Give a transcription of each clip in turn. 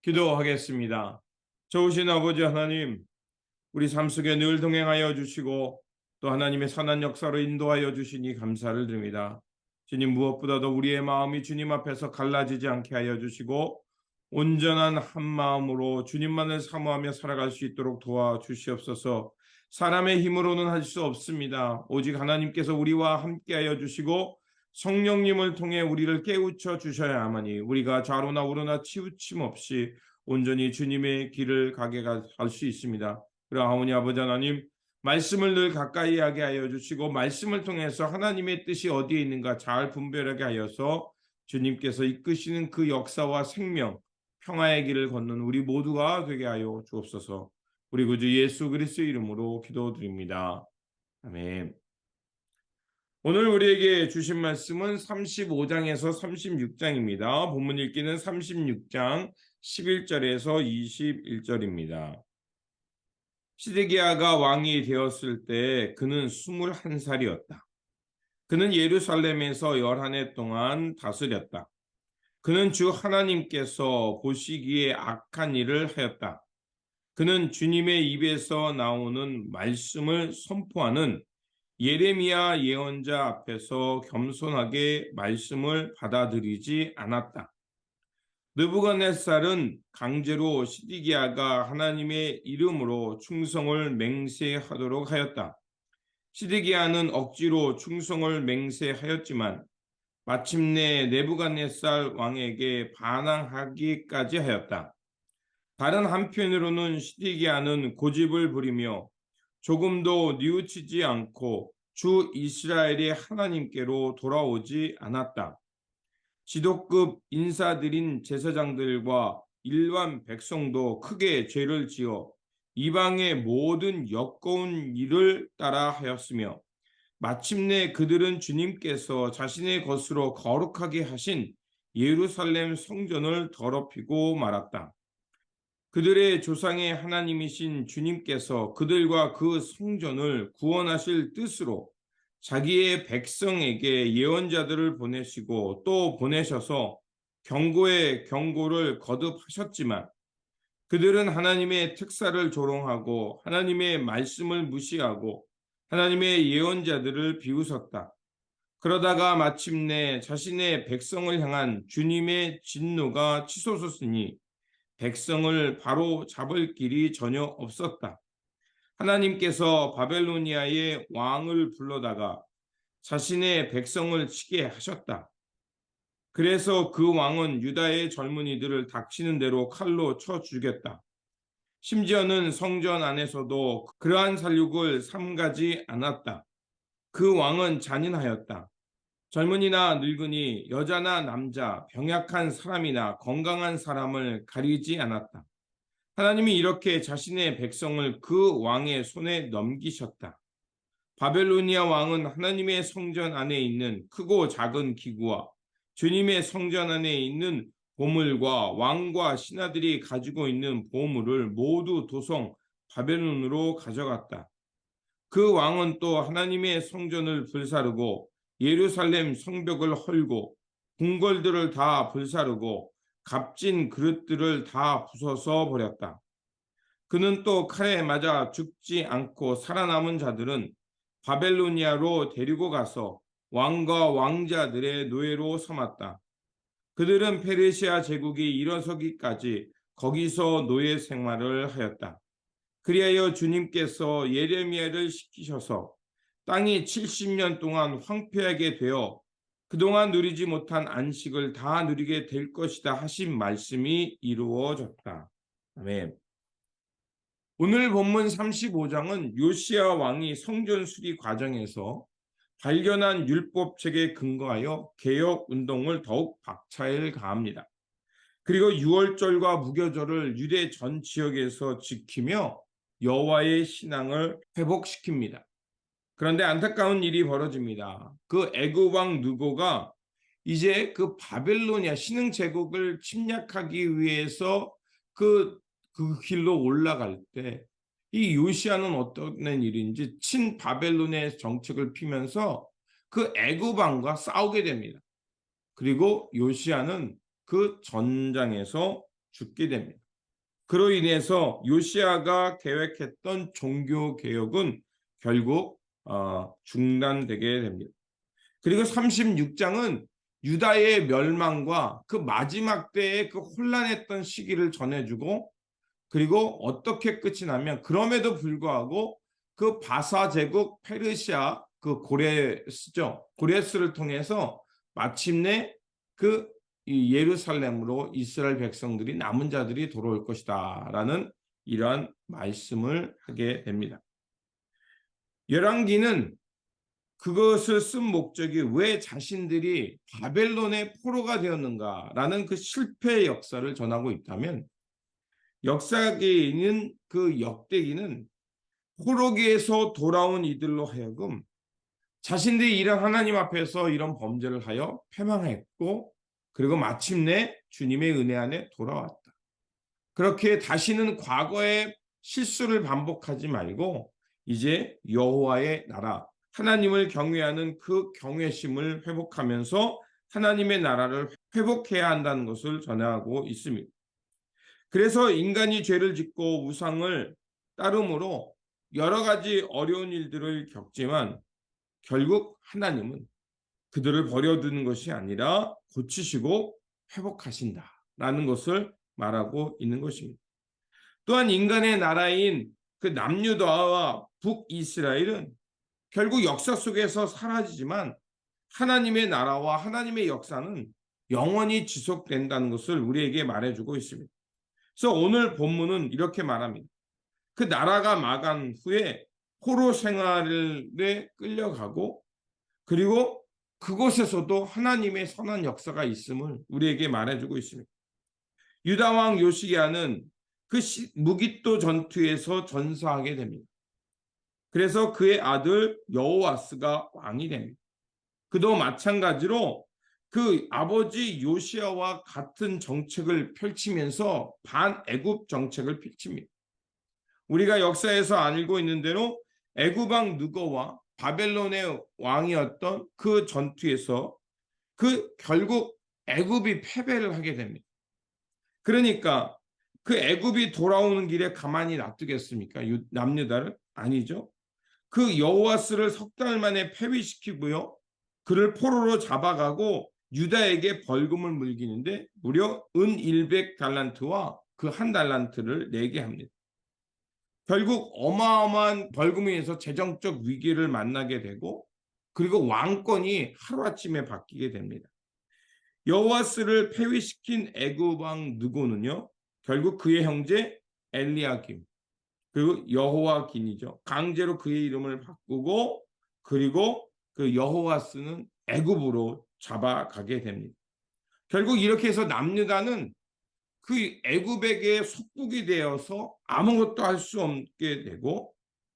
기도하겠습니다. 좋으신 아버지 하나님, 우리 삶 속에 늘 동행하여 주시고 또 하나님의 선한 역사로 인도하여 주시니 감사를 드립니다. 주님, 무엇보다도 우리의 마음이 주님 앞에서 갈라지지 않게 하여 주시고 온전한 한 마음으로 주님만을 사모하며 살아갈 수 있도록 도와주시옵소서. 사람의 힘으로는 할 수 없습니다. 오직 하나님께서 우리와 함께하여 주시고 성령님을 통해 우리를 깨우쳐 주셔야 하니 우리가 좌로나 우로나 치우침 없이 온전히 주님의 길을 가게 할 수 있습니다. 그러하오니 아버지 하나님, 말씀을 늘 가까이 하게 하여 주시고 말씀을 통해서 하나님의 뜻이 어디에 있는가 잘 분별하게 하여서 주님께서 이끄시는 그 역사와 생명, 평화의 길을 걷는 우리 모두가 되게 하여 주옵소서. 우리 구주 예수 그리스도의 이름으로 기도드립니다. 아멘. 오늘 우리에게 주신 말씀은 35장에서 36장입니다. 본문 읽기는 36장 11절에서 21절입니다. 시드기야가 왕이 되었을 때 그는 21살이었다. 그는 예루살렘에서 11해 동안 다스렸다. 그는 주 하나님께서 보시기에 악한 일을 하였다. 그는 주님의 입에서 나오는 말씀을 선포하는 예레미야 예언자 앞에서 겸손하게 말씀을 받아들이지 않았다. 느부갓네살은 강제로 시드기야가 하나님의 이름으로 충성을 맹세하도록 하였다. 시드기야는 억지로 충성을 맹세하였지만 마침내 느부갓네살 왕에게 반항하기까지 하였다. 다른 한편으로는 시드기야는 고집을 부리며 조금도 뉘우치지 않고 주 이스라엘의 하나님께로 돌아오지 않았다. 지도급 인사들인 제사장들과 일반 백성도 크게 죄를 지어 이방의 모든 역겨운 일을 따라 하였으며 마침내 그들은 주님께서 자신의 것으로 거룩하게 하신 예루살렘 성전을 더럽히고 말았다. 그들의 조상의 하나님이신 주님께서 그들과 그 성전을 구원하실 뜻으로 자기의 백성에게 예언자들을 보내시고 또 보내셔서 경고의 경고를 거듭하셨지만 그들은 하나님의 특사를 조롱하고 하나님의 말씀을 무시하고 하나님의 예언자들을 비웃었다. 그러다가 마침내 자신의 백성을 향한 주님의 진노가 치솟았으니 백성을 바로 잡을 길이 전혀 없었다. 하나님께서 바벨로니아의 왕을 불러다가 자신의 백성을 치게 하셨다. 그래서 그 왕은 유다의 젊은이들을 닥치는 대로 칼로 쳐 죽였다. 심지어는 성전 안에서도 그러한 살육을 삼가지 않았다. 그 왕은 잔인하였다. 젊은이나 늙은이, 여자나 남자, 병약한 사람이나 건강한 사람을 가리지 않았다. 하나님이 이렇게 자신의 백성을 그 왕의 손에 넘기셨다. 바벨로니아 왕은 하나님의 성전 안에 있는 크고 작은 기구와 주님의 성전 안에 있는 보물과 왕과 신하들이 가지고 있는 보물을 모두 도성 바벨론으로 가져갔다. 그 왕은 또 하나님의 성전을 불사르고 예루살렘 성벽을 헐고 궁궐들을 다 불사르고 값진 그릇들을 다 부숴서 버렸다. 그는 또 칼에 맞아 죽지 않고 살아남은 자들은 바벨로니아로 데리고 가서 왕과 왕자들의 노예로 삼았다. 그들은 페르시아 제국이 일어서기까지 거기서 노예 생활을 하였다. 그리하여 주님께서 예레미야를 시키셔서 땅이 70년 동안 황폐하게 되어 그동안 누리지 못한 안식을 다 누리게 될 것이다 하신 말씀이 이루어졌다. 아멘. 오늘 본문 35장은 요시야 왕이 성전 수리 과정에서 발견한 율법책에 근거하여 개혁 운동을 더욱 박차를 가합니다. 그리고 유월절과 무교절을 유대 전 지역에서 지키며 여호와의 신앙을 회복시킵니다. 그런데 안타까운 일이 벌어집니다. 그 애굽 왕 느고가 이제 그 바벨로니아 신흥 제국을 침략하기 위해서 그 길로 올라갈 때 이 요시야는 어떤 일인지 친바벨론의 정책을 피면서 그 애굽 왕과 싸우게 됩니다. 그리고 요시야는 그 전장에서 죽게 됩니다. 그로 인해서 요시야가 계획했던 종교 개혁은 결국 중단되게 됩니다. 그리고 36장은 유다의 멸망과 그 마지막 때의 그 혼란했던 시기를 전해주고, 그리고 어떻게 끝이 나면 그럼에도 불구하고 그 바사 제국 페르시아 그 고레스죠. 고레스를 통해서 마침내 그 예루살렘으로 이스라엘 백성들이 남은 자들이 돌아올 것이다라는 이러한 말씀을 하게 됩니다. 열왕기는 그것을 쓴 목적이 왜 자신들이 바벨론의 포로가 되었는가라는 그 실패의 역사를 전하고 있다면, 역사계에는 그 역대기는 포로기에서 돌아온 이들로 하여금 자신들이 이런 하나님 앞에서 이런 범죄를 하여 패망했고, 그리고 마침내 주님의 은혜 안에 돌아왔다. 그렇게 다시는 과거의 실수를 반복하지 말고 이제 여호와의 나라, 하나님을 경외하는 그 경외심을 회복하면서 하나님의 나라를 회복해야 한다는 것을 전하고 있습니다. 그래서 인간이 죄를 짓고 우상을 따름으로 여러 가지 어려운 일들을 겪지만, 결국 하나님은 그들을 버려두는 것이 아니라 고치시고 회복하신다라는 것을 말하고 있는 것입니다. 또한 인간의 나라인 그 남유다와 북이스라엘은 결국 역사 속에서 사라지지만, 하나님의 나라와 하나님의 역사는 영원히 지속된다는 것을 우리에게 말해주고 있습니다. 그래서 오늘 본문은 이렇게 말합니다. 그 나라가 망한 후에 포로 생활에 끌려가고, 그리고 그곳에서도 하나님의 선한 역사가 있음을 우리에게 말해주고 있습니다. 유다 왕 요시야는 그 무깃도 전투에서 전사하게 됩니다. 그래서 그의 아들 여호와스가 왕이 됩니다. 그도 마찬가지로 그 아버지 요시야와 같은 정책을 펼치면서 반애굽 정책을 펼칩니다. 우리가 역사에서 알고 있는 대로 애굽 왕 느고와 바벨론의 왕이었던 그 전투에서 그 결국 애굽이 패배를 하게 됩니다. 그러니까 그 애굽이 돌아오는 길에 가만히 놔두겠습니까? 남유다를? 아니죠. 그 여호와스를 석 달 만에 폐위시키고요, 그를 포로로 잡아가고 유다에게 벌금을 물기는데 무려 은 100달란트와 그 한 달란트를 내게 합니다. 결국 어마어마한 벌금에 의해서 재정적 위기를 만나게 되고, 그리고 왕권이 하루아침에 바뀌게 됩니다. 여호와스를 폐위시킨 애굽 왕 느고는요, 결국 그의 형제 엘리야김, 그리고 여호와긴이죠, 강제로 그의 이름을 바꾸고, 그리고 그 여호와스는 애굽으로 잡아가게 됩니다. 결국 이렇게 해서 남유다는 그 애굽에게 속국이 되어서 아무것도 할 수 없게 되고,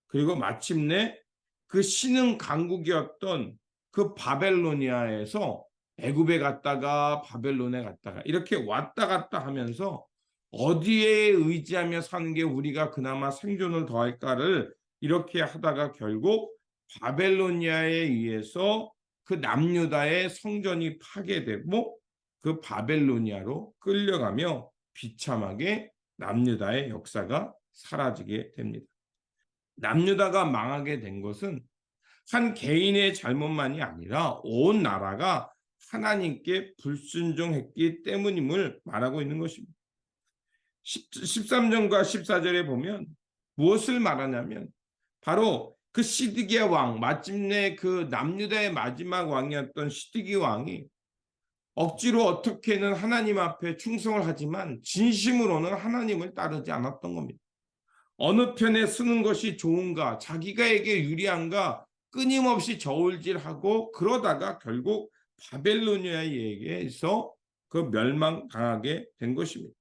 그리고 마침내 그 신흥 강국이었던 그 바벨로니아에서 애굽에 갔다가 바벨론에 갔다가 이렇게 왔다 갔다 하면서 어디에 의지하며 사는 게 우리가 그나마 생존을 더할까를 이렇게 하다가 결국 바벨로니아에 의해서 그 남유다의 성전이 파괴되고 그 바벨로니아로 끌려가며 비참하게 남유다의 역사가 사라지게 됩니다. 남유다가 망하게 된 것은 한 개인의 잘못만이 아니라 온 나라가 하나님께 불순종했기 때문임을 말하고 있는 것입니다. 13절과 14절에 보면 무엇을 말하냐면, 바로 그 시드기야 왕, 마침내 그 남유다의 마지막 왕이었던 시드기 왕이 억지로 어떻게는 하나님 앞에 충성을 하지만 진심으로는 하나님을 따르지 않았던 겁니다. 어느 편에 쓰는 것이 좋은가, 자기가에게 유리한가 끊임없이 저울질하고, 그러다가 결국 바벨로니아에게서 그 멸망당하게 된 것입니다.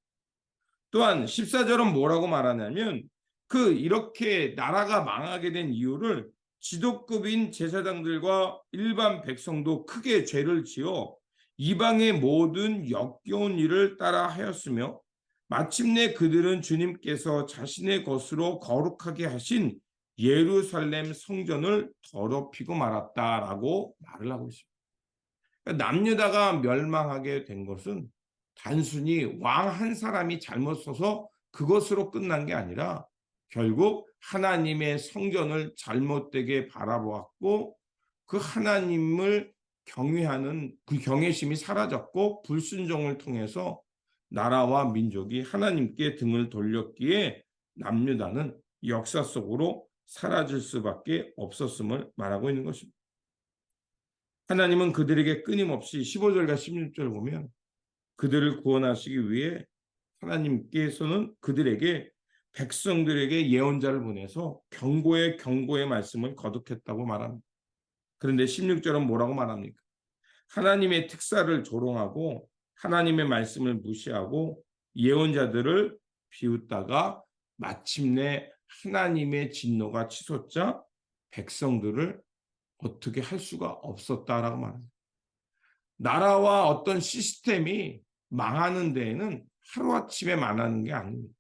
또한 14절은 뭐라고 말하냐면, 그 이렇게 나라가 망하게 된 이유를 지도급인 제사장들과 일반 백성도 크게 죄를 지어 이방의 모든 역겨운 일을 따라 하였으며, 마침내 그들은 주님께서 자신의 것으로 거룩하게 하신 예루살렘 성전을 더럽히고 말았다라고 말을 하고 있습니다. 남유다가 멸망하게 된 것은 단순히 왕 한 사람이 잘못 서서 그것으로 끝난 게 아니라 결국 하나님의 성전을 잘못되게 바라보았고 그 하나님을 경외하는 그 경외심이 사라졌고 불순종을 통해서 나라와 민족이 하나님께 등을 돌렸기에 남유다는 역사 속으로 사라질 수밖에 없었음을 말하고 있는 것입니다. 하나님은 그들에게 끊임없이 15절과 16절을 보면 그들을 구원하시기 위해 하나님께서는 그들에게 백성들에게 예언자를 보내서 경고의 말씀을 거듭했다고 말합니다. 그런데 16절은 뭐라고 말합니까? 하나님의 특사를 조롱하고 하나님의 말씀을 무시하고 예언자들을 비웃다가 마침내 하나님의 진노가 치솟자 백성들을 어떻게 할 수가 없었다라고 말합니다. 나라와 어떤 시스템이 망하는 데에는 하루아침에 망하는 게 아닙니다.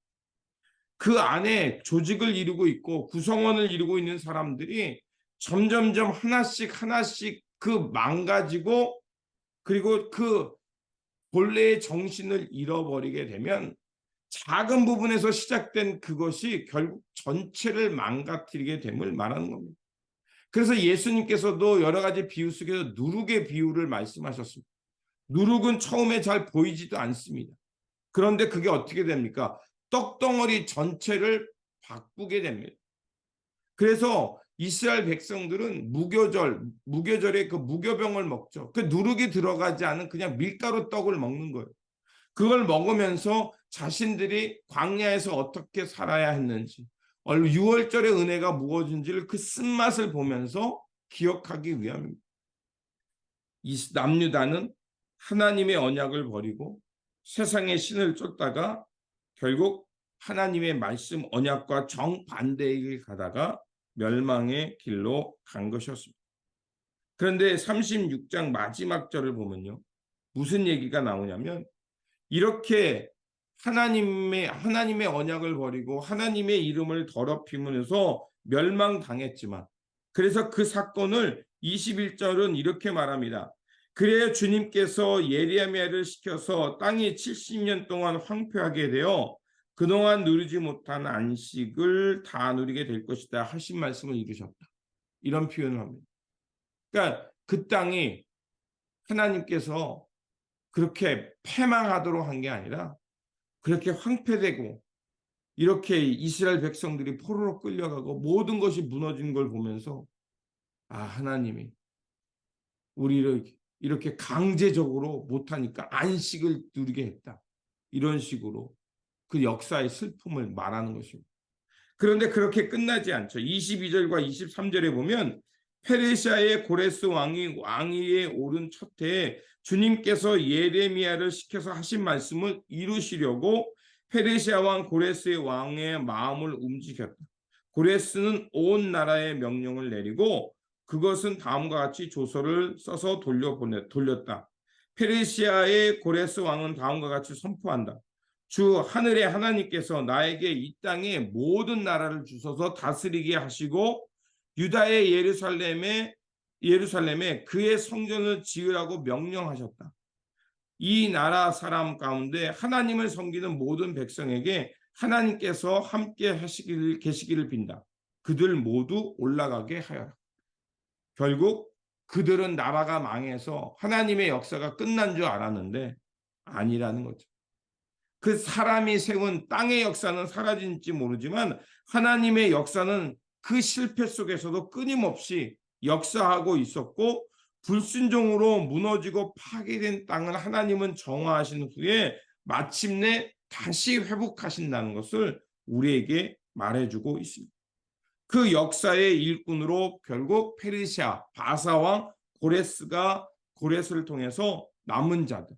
그 안에 조직을 이루고 있고 구성원을 이루고 있는 사람들이 점점점 하나씩 그 망가지고 그리고 그 본래의 정신을 잃어버리게 되면 작은 부분에서 시작된 그것이 결국 전체를 망가뜨리게 됨을 말하는 겁니다. 그래서 예수님께서도 여러 가지 비유 속에서 누룩의 비유를 말씀하셨습니다. 누룩은 처음에 잘 보이지도 않습니다. 그런데 그게 어떻게 됩니까? 떡덩어리 전체를 바꾸게 됩니다. 그래서 이스라엘 백성들은 무교절에 그 무교병을 먹죠. 그 누룩이 들어가지 않은 그냥 밀가루 떡을 먹는 거예요. 그걸 먹으면서 자신들이 광야에서 어떻게 살아야 했는지, 유월절의 은혜가 무엇인지를 그 쓴맛을 보면서 기억하기 위함입니다. 이 남유다는 하나님의 언약을 버리고 세상의 신을 쫓다가 결국 하나님의 말씀 언약과 정반대의 길 가다가 멸망의 길로 간 것이었습니다. 그런데 36장 마지막 절을 보면요. 무슨 얘기가 나오냐면 이렇게 하나님의 언약을 버리고 하나님의 이름을 더럽히면서 멸망당했지만 그래서 그 사건을 21절은 이렇게 말합니다. 그래야 주님께서 예레미야를 시켜서 땅이 70년 동안 황폐하게 되어 그동안 누리지 못한 안식을 다 누리게 될 것이다 하신 말씀을 이루셨다. 이런 표현을 합니다. 그러니까 그 땅이 하나님께서 그렇게 패망하도록 한 게 아니라 그렇게 황폐되고 이렇게 이스라엘 백성들이 포로로 끌려가고 모든 것이 무너진 걸 보면서 하나님이 우리를 이렇게 강제적으로 못하니까 안식을 누리게 했다. 이런 식으로 그 역사의 슬픔을 말하는 것입니다. 그런데 그렇게 끝나지 않죠. 22절과 23절에 보면 페르시아의 고레스 왕위에 오른 첫 해에 주님께서 예레미야를 시켜서 하신 말씀을 이루시려고 페르시아 왕 고레스의 왕의 마음을 움직였다. 고레스는 온 나라에 명령을 내리고 그것은 다음과 같이 조서를 써서 돌렸다. 페르시아의 고레스 왕은 다음과 같이 선포한다. 주 하늘의 하나님께서 나에게 이 땅의 모든 나라를 주셔서 다스리게 하시고 유다의 예루살렘에 그의 성전을 지으라고 명령하셨다. 이 나라 사람 가운데 하나님을 섬기는 모든 백성에게 하나님께서 함께 계시기를 빈다. 그들 모두 올라가게 하여라. 결국 그들은 나라가 망해서 하나님의 역사가 끝난 줄 알았는데 아니라는 거죠. 그 사람이 세운 땅의 역사는 사라진지 모르지만 하나님의 역사는 그 실패 속에서도 끊임없이 역사하고 있었고 불순종으로 무너지고 파괴된 땅을 하나님은 정화하신 후에 마침내 다시 회복하신다는 것을 우리에게 말해주고 있습니다. 그 역사의 일꾼으로 결국 페르시아 바사왕 고레스를 통해서 남은 자들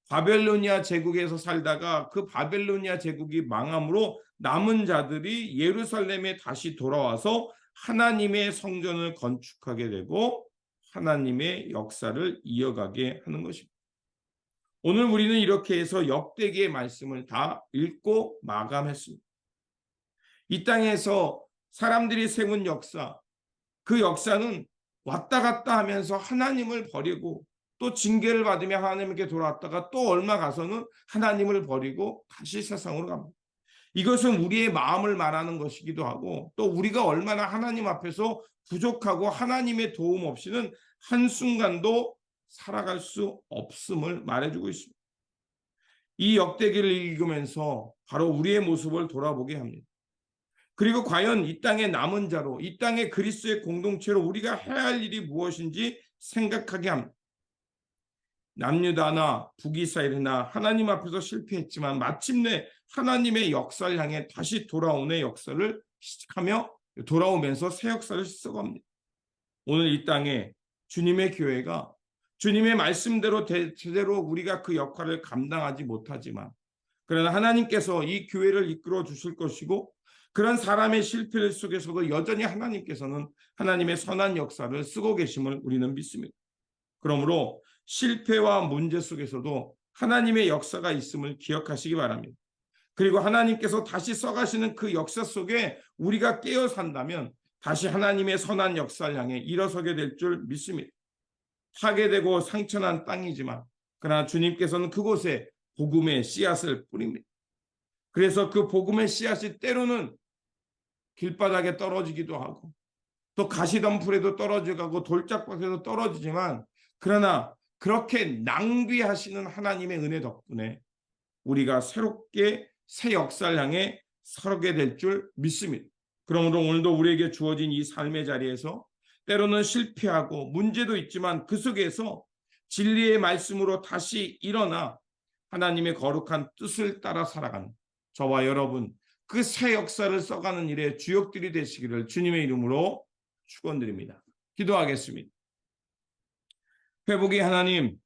바벨로니아 제국에서 살다가 그 바벨로니아 제국이 망함으로 남은 자들이 예루살렘에 다시 돌아와서 하나님의 성전을 건축하게 되고 하나님의 역사를 이어가게 하는 것입니다. 오늘 우리는 이렇게 해서 역대기의 말씀을 다 읽고 마감했습니다. 이 땅에서 사람들이 세운 역사, 그 역사는 왔다 갔다 하면서 하나님을 버리고 또 징계를 받으며 하나님께 돌아왔다가 또 얼마 가서는 하나님을 버리고 다시 세상으로 갑니다. 이것은 우리의 마음을 말하는 것이기도 하고 또 우리가 얼마나 하나님 앞에서 부족하고 하나님의 도움 없이는 한순간도 살아갈 수 없음을 말해주고 있습니다. 이 역대기를 읽으면서 바로 우리의 모습을 돌아보게 합니다. 그리고 과연 이 땅의 남은 자로, 이 땅의 그리스도의 공동체로 우리가 해야 할 일이 무엇인지 생각하게 합니다. 남유다나 북이스라엘이나 하나님 앞에서 실패했지만 마침내 하나님의 역사를 향해 다시 돌아오는 역사를 시작하며 돌아오면서 새 역사를 시작합니다. 오늘 이 땅에 주님의 교회가 주님의 말씀대로 제대로 우리가 그 역할을 감당하지 못하지만 그러나 하나님께서 이 교회를 이끌어 주실 것이고 그런 사람의 실패 속에서도 여전히 하나님께서는 하나님의 선한 역사를 쓰고 계심을 우리는 믿습니다. 그러므로 실패와 문제 속에서도 하나님의 역사가 있음을 기억하시기 바랍니다. 그리고 하나님께서 다시 써가시는 그 역사 속에 우리가 깨어 산다면 다시 하나님의 선한 역사를 향해 일어서게 될 줄 믿습니다. 파괴되고 상처난 땅이지만 그러나 주님께서는 그곳에 복음의 씨앗을 뿌립니다. 그래서 그 복음의 씨앗이 때로는 길바닥에 떨어지기도 하고 또 가시덤불에도 떨어져가고 돌짝밭에도 떨어지지만 그러나 그렇게 낭비하시는 하나님의 은혜 덕분에 우리가 새롭게 새 역사를 향해 서게 될 줄 믿습니다. 그러므로 오늘도 우리에게 주어진 이 삶의 자리에서 때로는 실패하고 문제도 있지만 그 속에서 진리의 말씀으로 다시 일어나 하나님의 거룩한 뜻을 따라 살아가는 저와 여러분 그 새 역사를 써가는 일에 주역들이 되시기를 주님의 이름으로 축원드립니다. 기도하겠습니다. 회복의 하나님,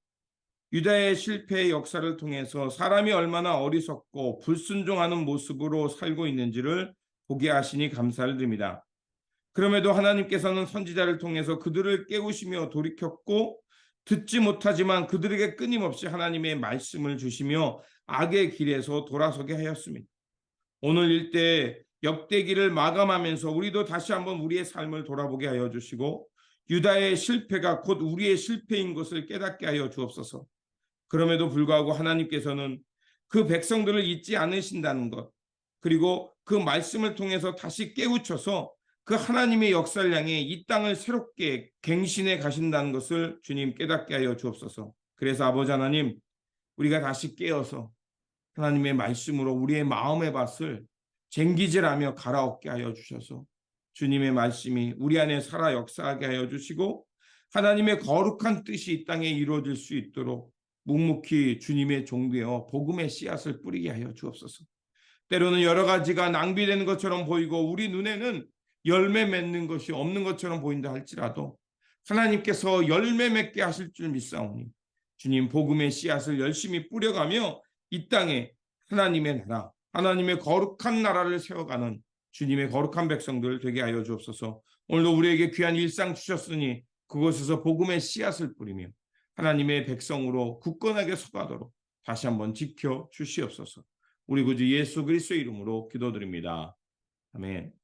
유다의 실패의 역사를 통해서 사람이 얼마나 어리석고 불순종하는 모습으로 살고 있는지를 보게 하시니 감사를 드립니다. 그럼에도 하나님께서는 선지자를 통해서 그들을 깨우시며 돌이켰고 듣지 못하지만 그들에게 끊임없이 하나님의 말씀을 주시며 악의 길에서 돌아서게 하였습니다. 오늘 일대 역대기를 마감하면서 우리도 다시 한번 우리의 삶을 돌아보게 하여 주시고 유다의 실패가 곧 우리의 실패인 것을 깨닫게 하여 주옵소서. 그럼에도 불구하고 하나님께서는 그 백성들을 잊지 않으신다는 것 그리고 그 말씀을 통해서 다시 깨우쳐서 그 하나님의 역사를 향해 이 땅을 새롭게 갱신해 가신다는 것을 주님 깨닫게 하여 주옵소서. 그래서 아버지 하나님 우리가 다시 깨어서 하나님의 말씀으로 우리의 마음의 밭을 쟁기질하며 갈아엎게 하여 주셔서 주님의 말씀이 우리 안에 살아 역사하게 하여 주시고 하나님의 거룩한 뜻이 이 땅에 이루어질 수 있도록 묵묵히 주님의 종되어 복음의 씨앗을 뿌리게 하여 주옵소서. 때로는 여러 가지가 낭비되는 것처럼 보이고 우리 눈에는 열매 맺는 것이 없는 것처럼 보인다 할지라도 하나님께서 열매 맺게 하실 줄 믿사오니 주님 복음의 씨앗을 열심히 뿌려가며 이 땅에 하나님의 나라, 하나님의 거룩한 나라를 세워가는 주님의 거룩한 백성들 되게 하여 주옵소서. 오늘도 우리에게 귀한 일상 주셨으니 그곳에서 복음의 씨앗을 뿌리며 하나님의 백성으로 굳건하게 서가도록 다시 한번 지켜 주시옵소서. 우리 구주 예수 그리스도의 이름으로 기도드립니다. 아멘.